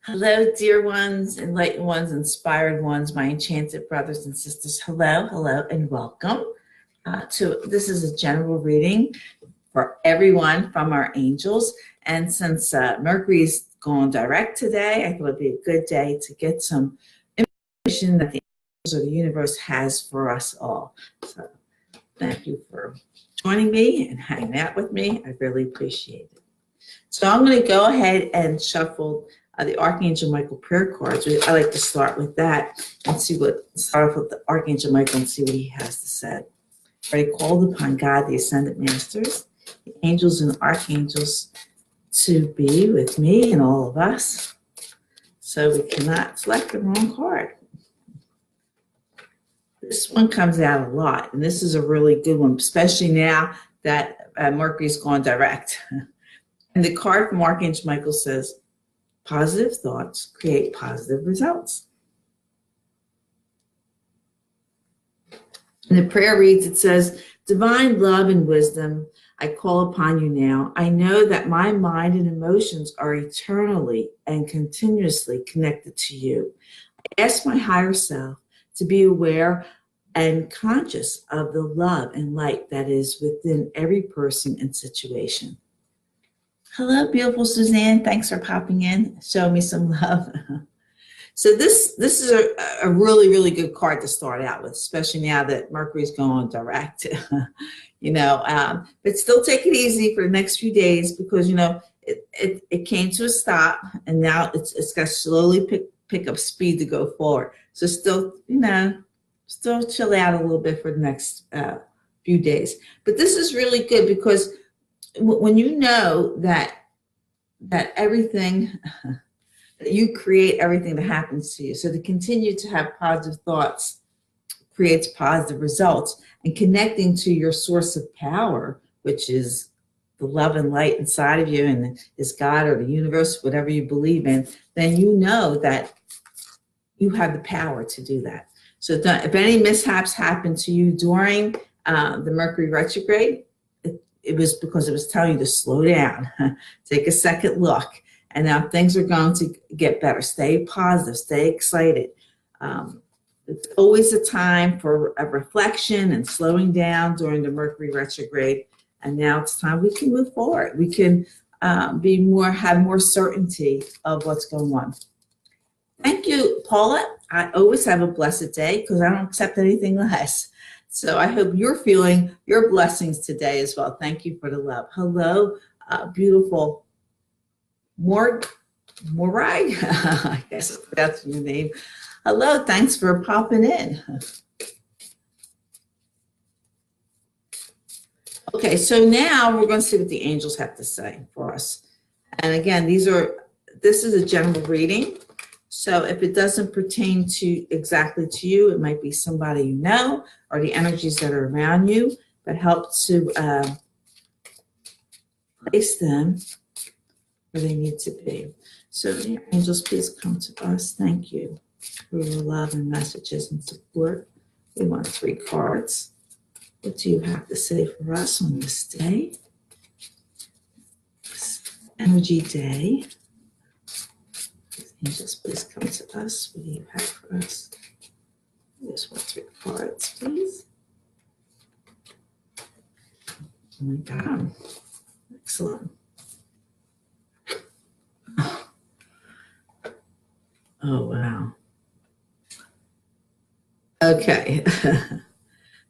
Hello, dear ones, enlightened ones, inspired ones, my enchanted brothers and sisters. Hello, hello, and welcome to this is a general reading for everyone from our angels. And since Mercury's going direct today, I thought it'd be a good day to get some information that the angels or the universe has for us all. So thank you for joining me and hanging out with me. I really appreciate it. So I'm going to go ahead and shuffle the Archangel Michael prayer cards. I like to start with that and start off with the Archangel Michael and see what he has to say. I called upon God, the Ascended Masters, the angels and archangels to be with me and all of us, so we cannot select the wrong card. This one comes out a lot, and this is a really good one, especially now that Mercury's gone direct. And the card from Archangel Michael says, positive thoughts create positive results. And the prayer reads, it says, divine love and wisdom, I call upon you now. I know that my mind and emotions are eternally and continuously connected to you. I ask my higher self to be aware and conscious of the love and light that is within every person and situation. Hello, beautiful Suzanne. Thanks for popping in. Show me some love. So this is a really, really good card to start out with, especially now that Mercury's going direct. But still take it easy for the next few days because, it came to a stop and now it's got to slowly pick up speed to go forward. So still chill out a little bit for the next few days. But this is really good because when you know that everything, that you create everything that happens to you. So to continue to have positive thoughts creates positive results, and connecting to your source of power, which is the love and light inside of you and is God or the universe, whatever you believe in, then you know that you have the power to do that. So if any mishaps happen to you during the Mercury retrograde, it was because it was telling you to slow down, take a second look, and now things are going to get better. Stay positive, stay excited. It's always a time for a reflection and slowing down during the Mercury retrograde, and now it's time we can move forward. We can have more certainty of what's going on. Thank you, Paula. I always have a blessed day because I don't accept anything less. So I hope you're feeling your blessings today as well. Thank you for the love. Hello, beautiful Morai. I guess that's your name. Hello, thanks for popping in. Okay, so now we're going to see what the angels have to say for us. And again, this is a general reading. So if it doesn't pertain exactly to you, it might be somebody you know or the energies that are around you that help to place them where they need to be. So the angels, please come to us. Thank you for your love and messages and support. We want 3 cards. What do you have to say for us on this day? This energy day. Angels, please come to us. What do you have for us? Just want 3 cards, please. Oh my God. Excellent. Oh, wow. Okay.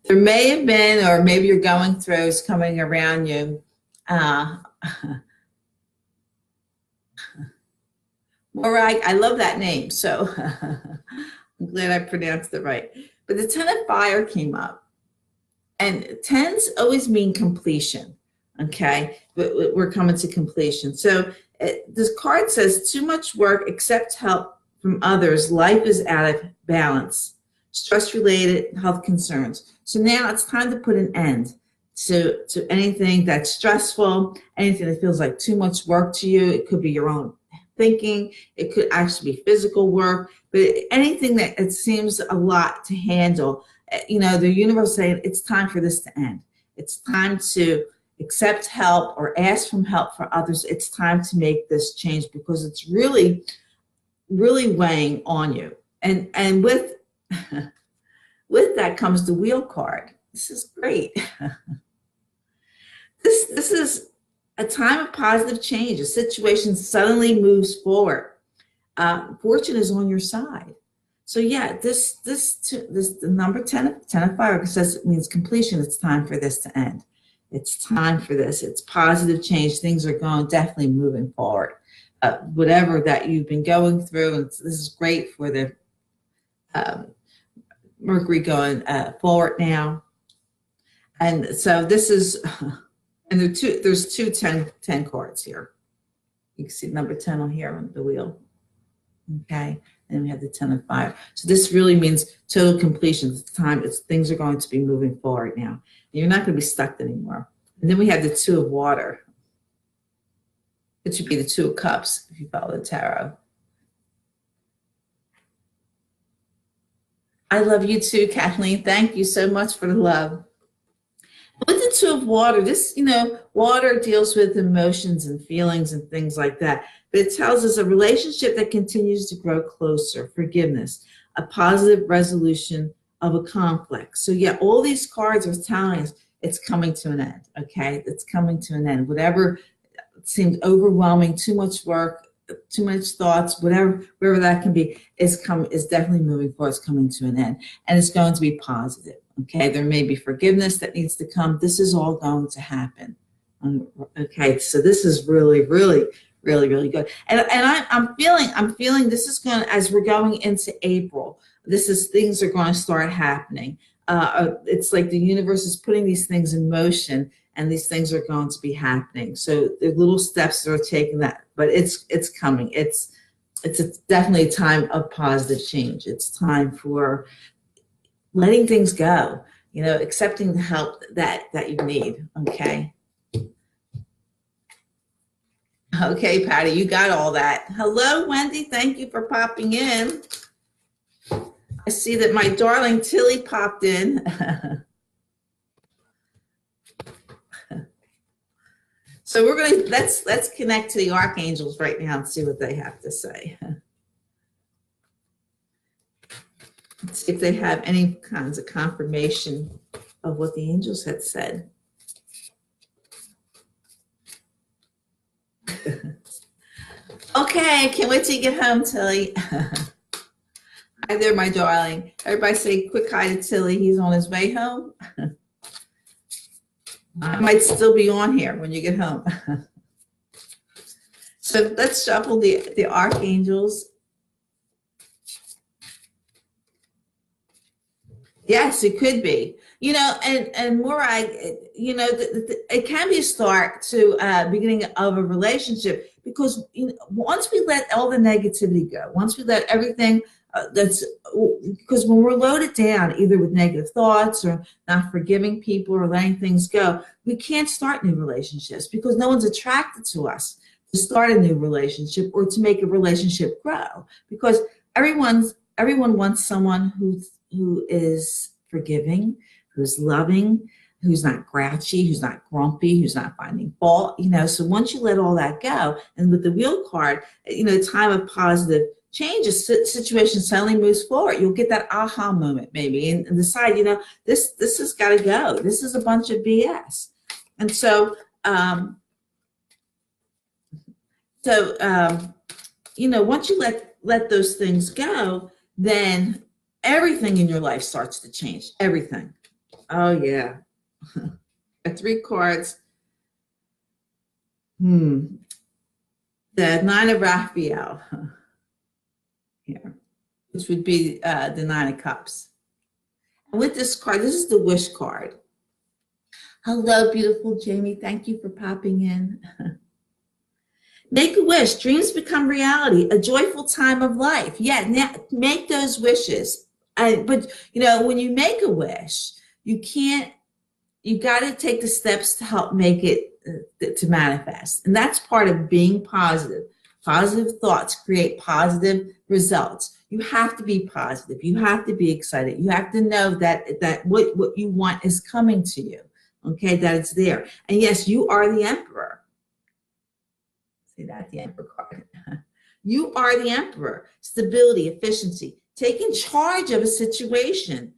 There may have been, or maybe you're going through, is coming around you. Morai, I love that name, so I'm glad I pronounced it right. But the 10 of fire came up, and 10s always mean completion, okay? But we're coming to completion. So this card says, too much work, accept help from others. Life is out of balance. Stress-related health concerns. So now it's time to put an end to anything that's stressful, anything that feels like too much work to you. It could be your own thinking. It could actually be physical work, but anything that it seems a lot to handle, the universe saying it's time for this to end. It's time to accept help or ask for help for others. It's time to make this change because it's really really weighing on you. And with with that comes the wheel card. This is great. This is a time of positive change. A situation suddenly moves forward. Fortune is on your side. So yeah, the number 10 of fire says it means completion. It's time for this to end. It's time for this. It's positive change. Things are going definitely moving forward. Whatever that you've been going through, and this is great for the um, Mercury going forward now. And so this is, and there's two 10 cards here. You can see number 10 on here on the wheel. Okay, and we have the 10 of fire. So this really means total completion. It's time. Things are going to be moving forward now. You're not going to be stuck anymore. And then we have the 2 of water. It should be the 2 of cups if you follow the tarot. I love you too, Kathleen. Thank you so much for the love. With the 2 of water, this, water deals with emotions and feelings and things like that. But it tells us a relationship that continues to grow closer, forgiveness, a positive resolution of a conflict. So yeah, all these cards are telling us it's coming to an end, okay? It's coming to an end. Whatever seemed overwhelming, too much work, too much thoughts, whatever that can be, is definitely moving forward. It's coming to an end. And it's going to be positive. Okay, there may be forgiveness that needs to come. This is all going to happen. Okay, so this is really, really, really, really good. And I'm feeling this is going to, as we're going into April, things are going to start happening. It's like the universe is putting these things in motion, and these things are going to be happening. So the little steps that are taking that, but it's coming. It's definitely a time of positive change. It's time for letting things go, accepting the help that you need. Okay. Okay, Patty, you got all that. Hello, Wendy. Thank you for popping in. I see that my darling Tilly popped in. So let's connect to the archangels right now and see what they have to say. Let's see if they have any kinds of confirmation of what the angels had said. Okay, can't wait till you get home, Tilly. Hi there, my darling. Everybody say quick hi to Tilly. He's on his way home. I might still be on here when you get home. So let's shuffle the archangels. Yes, it could be. And more, it can be a start to beginning of a relationship, because once we let all the negativity go, once we let everything because when we're loaded down either with negative thoughts or not forgiving people or letting things go, we can't start new relationships, because no one's attracted to us to start a new relationship or to make a relationship grow, because everyone wants someone who is forgiving, who's loving, who's not grouchy, who's not grumpy, who's not finding fault. So once you let all that go, and with the wheel card, time of positive change, a situation suddenly moves forward. You'll get that aha moment maybe, and decide, this has got to go. This is a bunch of BS. And so, once you let those things go, then everything in your life starts to change. Everything. Oh yeah. 3 cards. The 9 of Raphael here, which would be the 9 of Cups. And with this card, this is the wish card. Hello, beautiful Jamie. Thank you for popping in. Make a wish. Dreams become reality. A joyful time of life. Yeah, make those wishes. But when you make a wish, you got to take the steps to help make it to manifest. And that's part of being positive. Positive thoughts create positive results. You have to be positive. You have to be excited. You have to know that what you want is coming to you. Okay, that it's there. And yes, you are the emperor. See that, the emperor card. You are the emperor. Stability, efficiency, taking charge of a situation.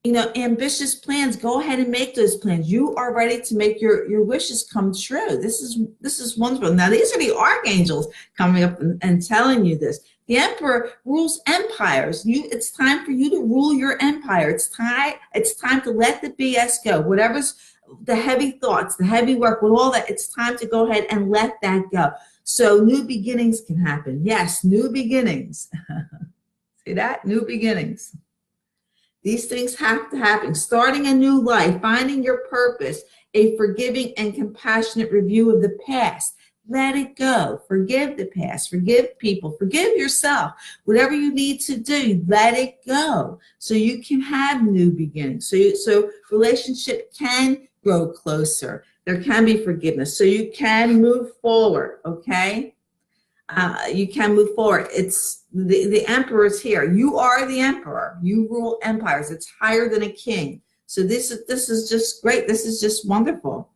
Ambitious plans, go ahead and make those plans. You are ready to make your wishes come true. This is wonderful. Now, these are the archangels coming up and telling you this. The emperor rules empires. It's time for you to rule your empire. It's time to let the BS go. Whatever's the heavy thoughts, the heavy work, with all that, it's time to go ahead and let that go. So new beginnings can happen. Yes, new beginnings. See that? New beginnings. These things have to happen. Starting a new life, finding your purpose, a forgiving and compassionate review of the past. Let it go. Forgive the past. Forgive people. Forgive yourself. Whatever you need to do, let it go so you can have new beginnings. So relationship can grow closer. There can be forgiveness. So you can move forward, okay? You can move forward. It's the emperor is here. You are the emperor. You rule empires. It's higher than a king. So this is just great. This is just wonderful.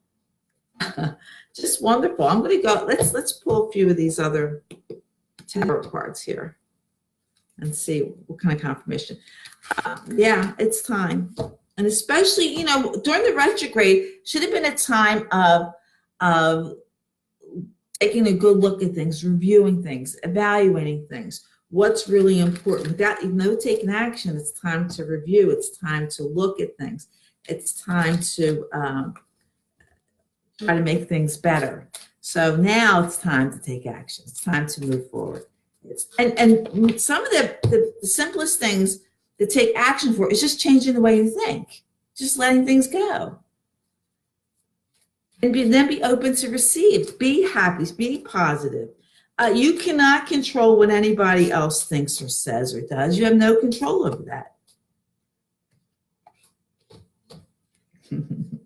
Just wonderful. I'm going to go. Let's pull a few of these other tarot cards here and see what kind of confirmation. Yeah, it's time. And especially, during the retrograde, should have been a time of taking a good look at things, reviewing things, evaluating things. What's really important? Without taking action, it's time to review. It's time to look at things. It's time to try to make things better. So now it's time to take action. It's time to move forward. And some of the simplest things to take action for is just changing the way you think, just letting things go. And then be open to receive. Be happy. Be positive. You cannot control what anybody else thinks or says or does. You have no control over that.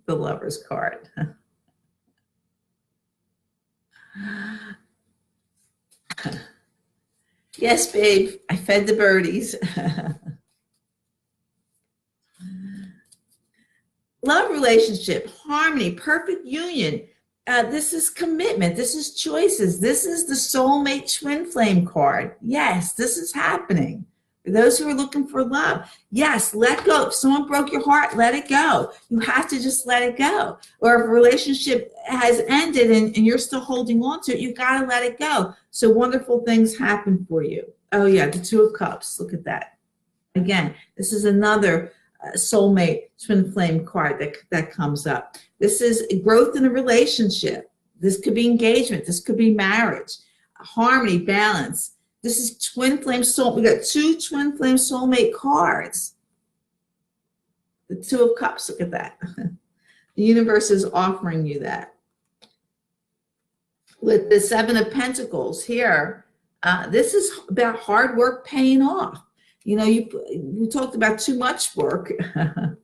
The Lover's card. Yes, babe, I fed the birdies. Love relationship, harmony, perfect union. This is commitment. This is choices. This is the soulmate twin flame card. Yes, this is happening. For those who are looking for love, yes, let go. If someone broke your heart, let it go. You have to just let it go. Or if a relationship has ended and you're still holding on to it, you've got to let it go. So wonderful things happen for you. Oh yeah, the Two of Cups. Look at that. Again, this is another soulmate twin flame card that comes up. This is growth in a relationship. This could be engagement. This could be marriage, harmony, balance. This is twin flame soul. We got two twin flame soulmate cards. The Two of Cups. Look at that. The universe is offering you that. With the Seven of Pentacles here, this is about hard work paying off. You talked about too much work, and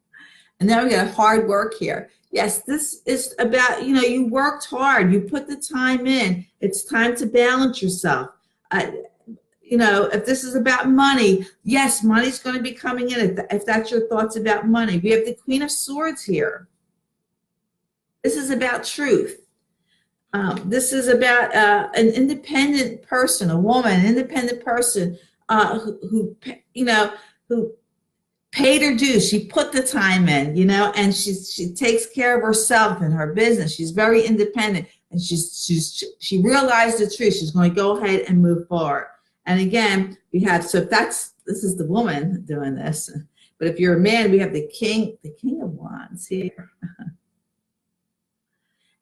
now we got hard work here. Yes, this is about, you worked hard, you put the time in. It's time to balance yourself. If this is about money, yes, money's going to be coming in if that's your thoughts about money. We have the Queen of Swords here. This is about truth. This is about an independent person, a woman, an independent person who paid her dues. She put the time in, and she takes care of herself and her business. She's very independent, and she realized the truth. She's going to go ahead and move forward. And again, this is the woman doing this. But if you're a man, we have the King of Wands here.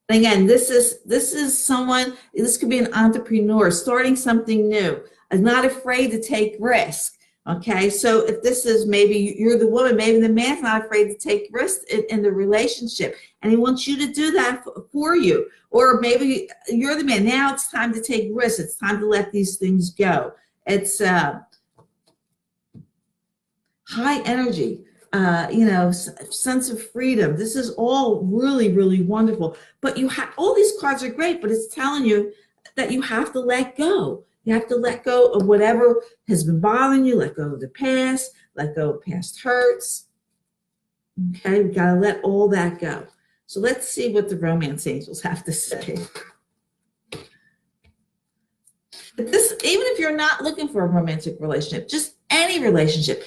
And again, this is someone, this could be an entrepreneur starting something new, and not afraid to take risk. Okay, so if this is, maybe you're the woman, maybe the man's not afraid to take risks in the relationship, and he wants you to do that for you. Or maybe you're the man. Now it's time to take risks. It's time to let these things go. It's high energy, sense of freedom. This is all really, really wonderful. But all these cards are great, but it's telling you that you have to let go. You have to let go of whatever has been bothering you, let go of the past, let go of past hurts. Okay, we got to let all that go. So let's see what the romance angels have to say. But this, even if you're not looking for a romantic relationship, just any relationship,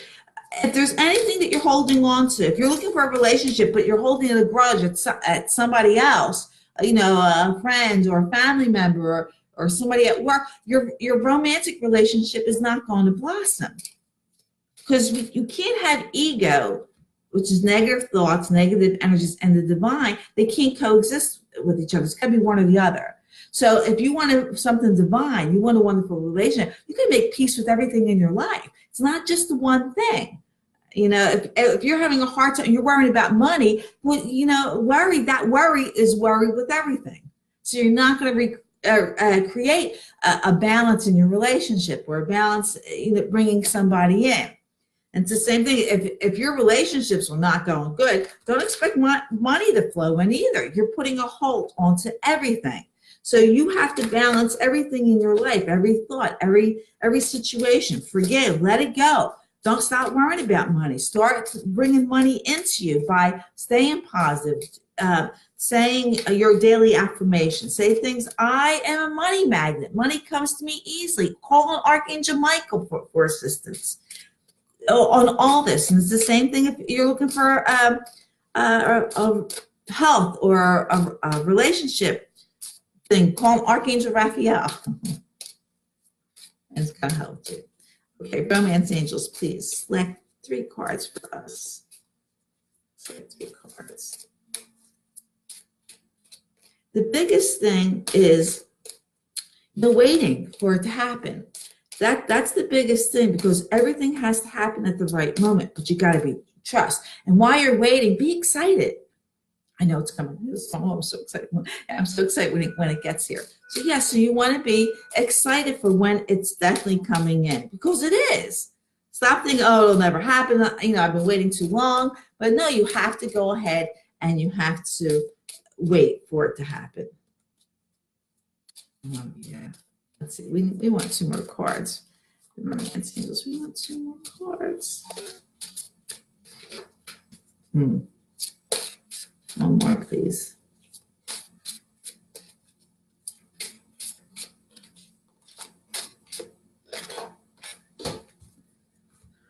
if there's anything that you're holding on to, if you're looking for a relationship, but you're holding a grudge at somebody else, a friend or a family member or somebody at work, your romantic relationship is not going to blossom. Because you can't have ego, which is negative thoughts, negative energies, and the divine. They can't coexist with each other. It's got to be one or the other. So if you want something divine, you want a wonderful relationship, you can make peace with everything in your life. It's not just the one thing. If you're having a hard time, you're worrying about money, well, that worry is worry with everything. So you're not going to create a balance in your relationship, or a balance, bringing somebody in. And it's the same thing. If your relationships are not going good, don't expect money to flow in either. You're putting a halt onto everything. So you have to balance everything in your life, every thought, every situation. Forgive, let it go. Don't stop worrying about money. Start bringing money into you by staying positive, saying your daily affirmation. Say things, I am a money magnet. Money comes to me easily. Call on Archangel Michael for assistance on all this. And it's the same thing if you're looking for health or a relationship thing. Call Archangel Raphael. And it's going to help you. Okay, romance angels, please select 3 cards for us. Select 3 cards. The biggest thing is the waiting for it to happen. That's the biggest thing, because everything has to happen at the right moment, but you got to trust. And while you're waiting, be excited. I know it's coming. I'm so excited. I'm so excited when it gets here. So yes, so you want to be excited for when it's definitely coming in, because it is. Stop thinking, oh, it'll never happen. I've been waiting too long. But no, you have to go ahead and you have to wait for it to happen. Yeah. Let's see. We want 2 more cards. Romance angels. We want 2 more cards. One more, please.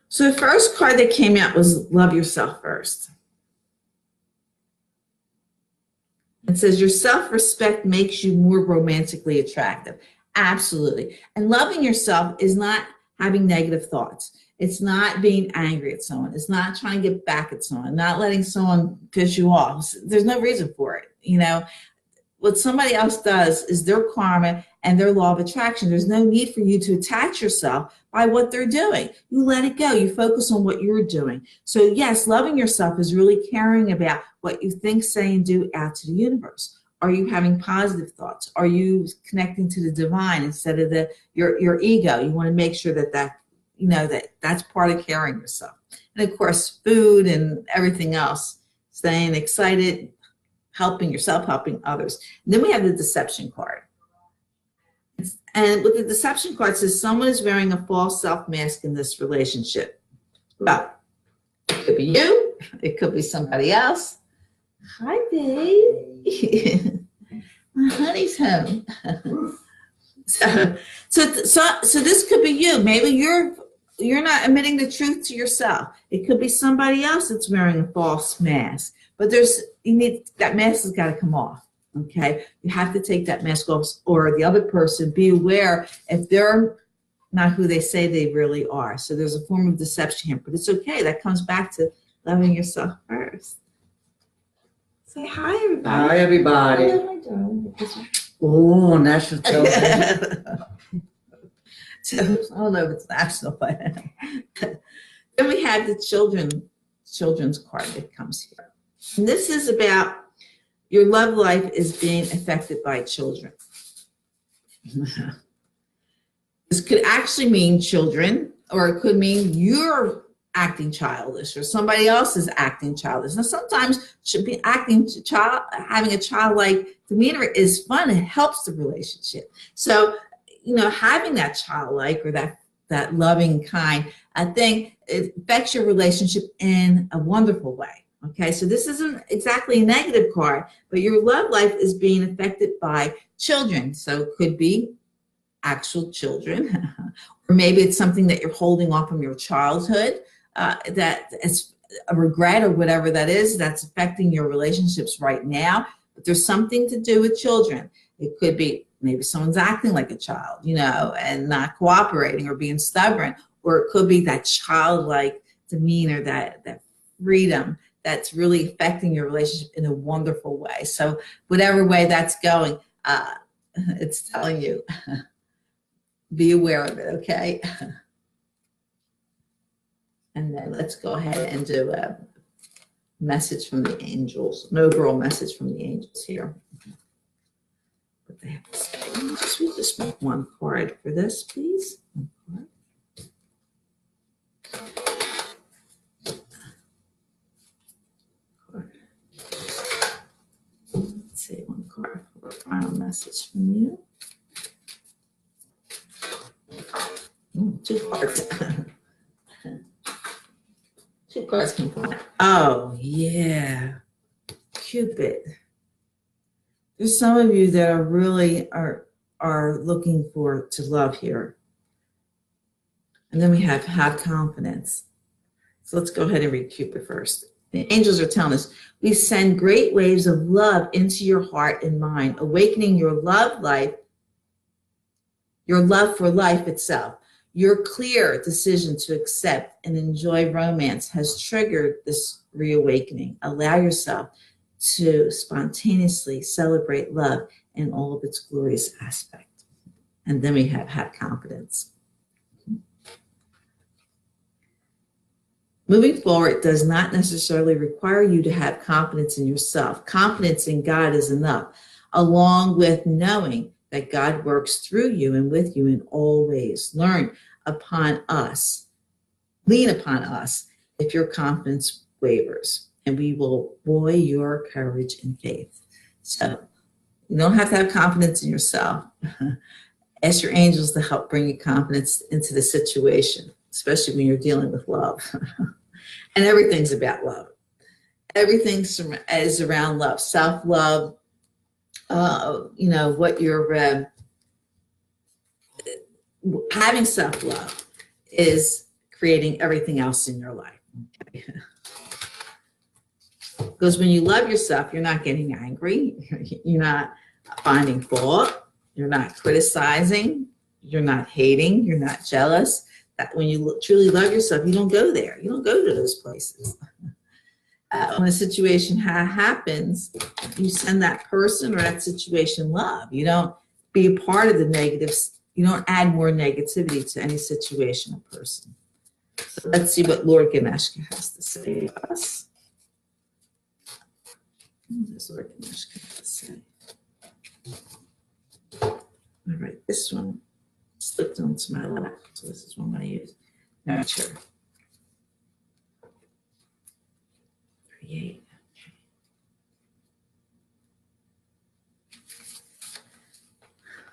So the first card that came out was Love Yourself First. It says your self-respect makes you more romantically attractive. Absolutely. And loving yourself is not having negative thoughts. It's not being angry at someone. It's not trying to get back at someone, not letting someone piss you off. There's no reason for it. What somebody else does is their karma and their law of attraction. There's no need for you to attach yourself by what they're doing. You let it go. You focus on what you're doing. So yes, loving yourself is really caring about what you think, say, and do out to the universe. Are you having positive thoughts? Are you connecting to the divine instead of your ego? You want to make sure that's part of caring yourself. And of course, food and everything else, staying excited, helping yourself, helping others. And then we have the deception card. And with the deception card, it says someone is wearing a false self mask in this relationship. Well, it could be you. It could be somebody else. Hi, babe. My honey's home. So this could be you. Maybe you're not admitting the truth to yourself. It could be somebody else that's wearing a false mask. But that mask has got to come off. Okay, you have to take that mask off, or the other person, be aware if they're not who they say they really are. So there's a form of deception here, but it's okay. That comes back to loving yourself first. Say hi, everybody. Hi, everybody. Hello, my darling. Oh, national television. So, I don't know if it's national, but then we have the children's card that comes here. And this is about your love life is being affected by children. This could actually mean children, or it could mean you're acting childish, or somebody else is acting childish. Now, sometimes having a childlike demeanor is fun. It helps the relationship. So, having that childlike or that loving kind, I think it affects your relationship in a wonderful way. Okay, so this isn't exactly a negative card, but your love life is being affected by children. So it could be actual children, or maybe it's something that you're holding on from your childhood, that it's a regret or whatever that is that's affecting your relationships right now. But there's something to do with children. It could be maybe someone's acting like a child, and not cooperating or being stubborn, or it could be that childlike demeanor, that freedom that's really affecting your relationship in a wonderful way. So whatever way that's going, it's telling you, be aware of it, okay? And then let's go ahead and do a message from the angels, an overall message from the angels here. What they have to say. We just make one card for this, please. One card. Let's see, one card for a final message from you. Two cards. Two cards can come out. Oh, yeah. Cupid. There's some of you that are really are looking to love here. And then we have confidence. So let's go ahead and read Cupid first. The angels are telling us, we send great waves of love into your heart and mind, awakening your love for life itself. Your clear decision to accept and enjoy romance has triggered this reawakening. Allow yourself to spontaneously celebrate love in all of its glorious aspect. And then we have confidence. Moving forward does not necessarily require you to have confidence in yourself. Confidence in God is enough, along with knowing that God works through you and with you in all ways. Lean upon us if your confidence wavers, and we will buoy your courage and faith. So you don't have to have confidence in yourself. Ask your angels to help bring you confidence into the situation, especially when you're dealing with love. And everything's about love. Everything is around love, self-love, what you're having self-love is creating everything else in your life. Okay? Because when you love yourself, you're not getting angry, you're not finding fault, you're not criticizing, you're not hating, you're not jealous. That when you truly love yourself, you don't go there. You don't go to those places. When a situation happens, you send that person or that situation love. You don't be a part of the negatives. You don't add more negativity to any situation or person. So let's see what Lord Ganeshka has to say to us. What does Lord Ganeshka have to say? All right, this one slipped onto my lap, so this is one I use. Nurture. Create.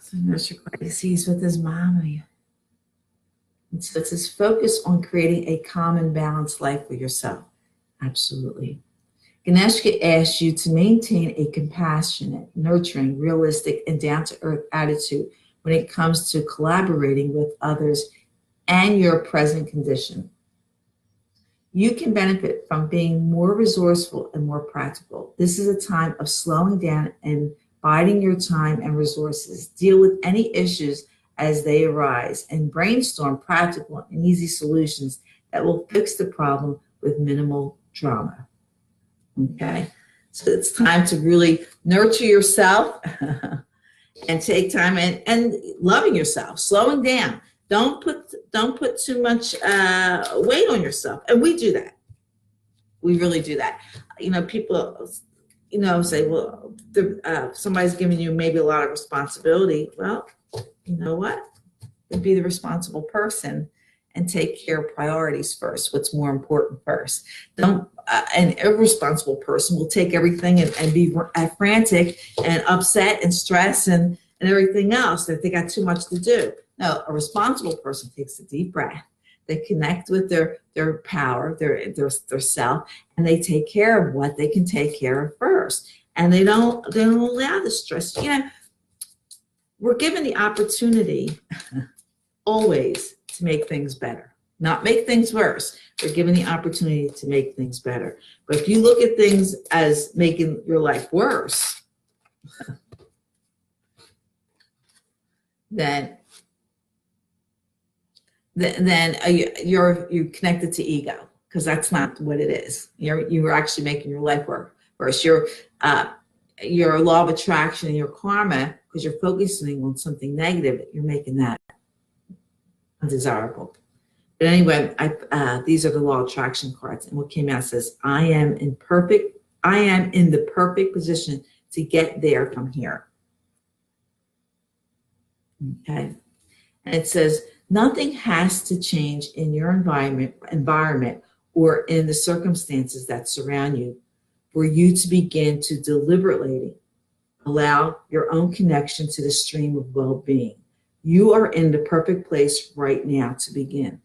So nurture crises with his mommy. And so it's his focus on creating a calm and balanced life for yourself. Absolutely. Ganeshka asks you to maintain a compassionate, nurturing, realistic, and down-to-earth attitude when it comes to collaborating with others and your present condition. You can benefit from being more resourceful and more practical. This is a time of slowing down and biding your time and resources. Deal with any issues as they arise and brainstorm practical and easy solutions that will fix the problem with minimal drama. Okay, so it's time to really nurture yourself and take time and loving yourself, slowing down. Don't put too much weight on yourself. And we do that. We really do that. People, say, well, somebody's giving you maybe a lot of responsibility. Well, you know what? Be the responsible person and take care of priorities first. What's more important first? An irresponsible person will take everything and be frantic and upset and stressed and everything else that they got too much to do. No, a responsible person takes a deep breath. They connect with their power, their self, and they take care of what they can take care of first. And they don't allow the stress. we're given the opportunity always to make things better, not make things worse. We're given the opportunity to make things better. But if you look at things as making your life worse, then you're connected to ego, because that's not what it is. You're actually making your life worse. Your law of attraction and your karma, because you're focusing on something negative, you're making that undesirable. But anyway, these are the law of attraction cards, and what came out says, I am in the perfect position to get there from here. Okay, and it says, nothing has to change in your environment or in the circumstances that surround you for you to begin to deliberately allow your own connection to the stream of well-being. You are in the perfect place right now to begin.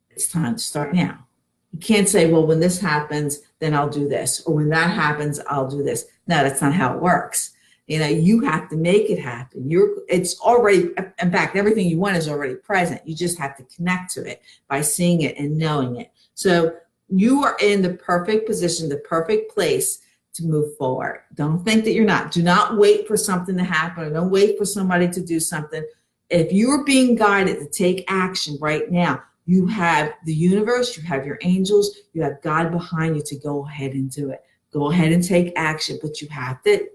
It's time to start now. You can't say, well, when this happens, then I'll do this, or when that happens, I'll do this. No, that's not how it works. You have to make it happen. It's already, in fact, everything you want is already present. You just have to connect to it by seeing it and knowing it. So you are in the perfect position, the perfect place to move forward. Don't think that you're not. Do not wait for something to happen, or don't wait for somebody to do something. If you're being guided to take action right now, you have the universe, you have your angels, you have God behind you to go ahead and do it. Go ahead and take action, but you have to,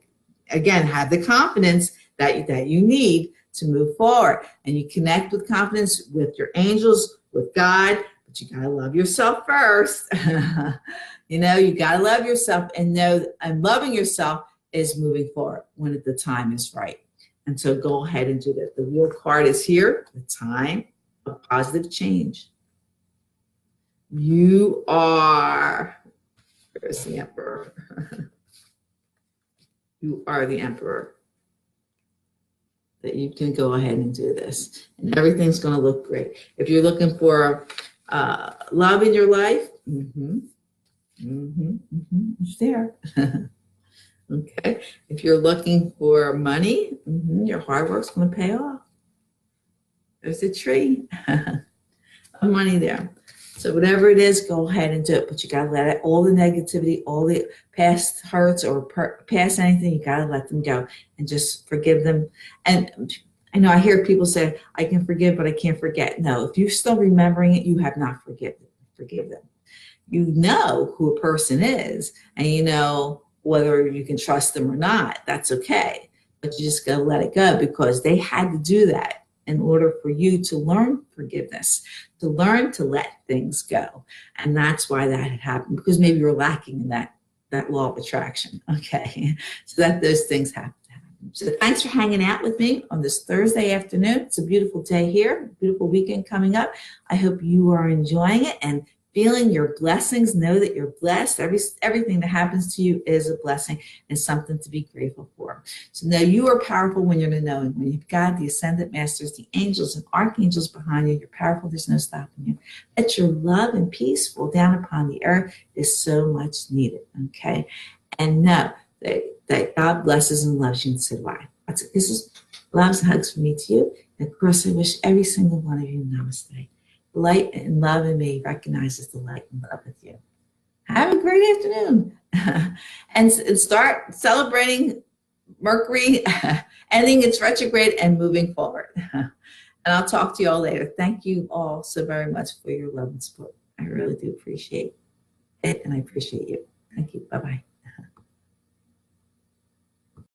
again, have the confidence that you need to move forward. And you connect with confidence with your angels, with God, but you got to love yourself first. You got to love yourself and know, and loving yourself is moving forward when the time is right. And so go ahead and do that. The wheel card is here, the time of positive change. You are, where's the Emperor? You are the Emperor. That you can go ahead and do this, and everything's going to look great. If you're looking for love in your life, it's there. Okay. If you're looking for money, your hard work's going to pay off. There's a tree of money there. So whatever it is, go ahead and do it. But you got to let it, all the negativity, all the past hurts or past anything, you got to let them go and just forgive them. And I know I hear people say, I can forgive, but I can't forget. No, if you're still remembering it, you have not forgive them. You know who a person is, and you know whether you can trust them or not. That's okay. But you just got to let it go, because they had to do that in order for you to learn forgiveness, to learn to let things go. And that's why that had happened, because maybe you're lacking in that law of attraction. Okay. So that those things have to happen. So thanks for hanging out with me on this Thursday afternoon. It's a beautiful day here, beautiful weekend coming up. I hope you are enjoying it and feeling your blessings. Know that you're blessed. Everything that happens to you is a blessing and something to be grateful for. So know you are powerful when you're in the knowing. When you've got the ascended masters, the angels and archangels behind you, you're powerful. There's no stopping you. Let your love and peace fall down upon the earth is so much needed. Okay. And know that God blesses and loves you, and so do I. This is loves and hugs from me to you. And of course, I wish every single one of you namaste. Light and love in me recognizes the light and love with you. Have a great afternoon. And start celebrating Mercury ending its retrograde and moving forward. And I'll talk to you all later. Thank you all so very much for your love and support. I really do appreciate it, and I appreciate you. Thank you. Bye-bye.